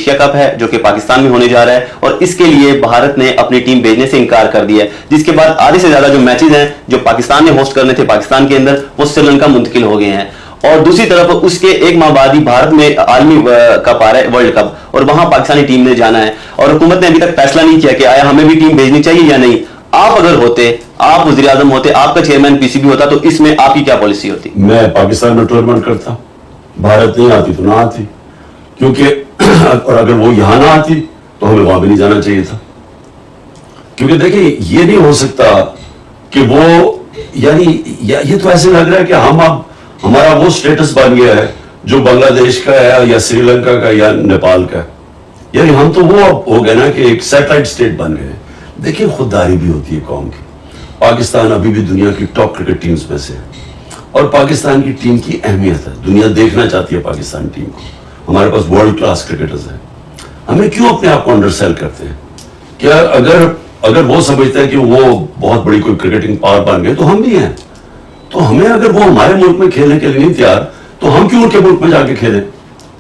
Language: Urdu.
ایشیا کپ ہے جو کہ پاکستان میں ہونے جا رہا ہے, اور اس کے لیے بھارت نے اپنی ٹیم بھیجنے سے انکار کر دیا ہے, جس کے بعد آدھے سے زیادہ جو میچز ہیں جو پاکستان نے ہوسٹ کرنے تھے پاکستان کے اندر, وہ سری لنکا منتقل ہو گئے ہیں. اور دوسری طرف اس کے ایک ماہ بعد ہی بھارت میں عالمی کپ آ رہا ہے, ورلڈ کپ, اور وہاں پاکستانی ٹیم نے جانا ہے, اور حکومت نے ابھی تک فیصلہ نہیں کیا کہ آیا ہمیں بھی ٹیم بھیجنی چاہیے یا نہیں. آپ اگر ہوتے, آپ وزیر اعظم ہوتے, آپ کا چیئرمین پی سی بی ہوتا, تو اس میں آپ کی کیا پالیسی ہوتی؟ میں پاکستان میں ٹورنامنٹ کرتا, بھارت نہیں آتی تو نہ آتی, کیونکہ اور اگر وہ یہاں نہ آتی تو ہمیں وہاں بھی نہیں جانا چاہیے تھا. کیونکہ دیکھیں یہ نہیں ہو سکتا کہ وہ, یعنی یہ تو ایسے لگ رہا ہے کہ ہم اب ہمارا وہ سٹیٹس بن گیا ہے جو بنگلہ دیش کا ہے یا سری لنکا کا یا نیپال کا ہے. یعنی ہم تو وہ ہو گئے نا کہ ایک سیٹلائٹ سٹیٹ بن گئے. دیکھیں خودداری بھی ہوتی ہے قوم کی. پاکستان ابھی بھی دنیا کی ٹاپ کرکٹ ٹیمز میں سے ہے, اور پاکستان کی ٹیم کی اہمیت ہے, دنیا دیکھنا چاہتی ہے پاکستان ٹیم کو. ہمارے پاس ورلڈ کلاس کرکٹرز ہیں. ہمیں کیوں اپنے آپ کو انڈر سیل کرتے ہیں؟ کیا اگر وہ سمجھتے ہیں کہ وہ بہت بڑی کوئی کرکٹنگ پاور بن گئے تو ہم بھی ہیں, تو ہمیں اگر وہ ہمارے ملک میں کھیلنے کے لیے نہیں تیار تو ہم کیوں ان کے ملک میں جا کے کھیلیں؟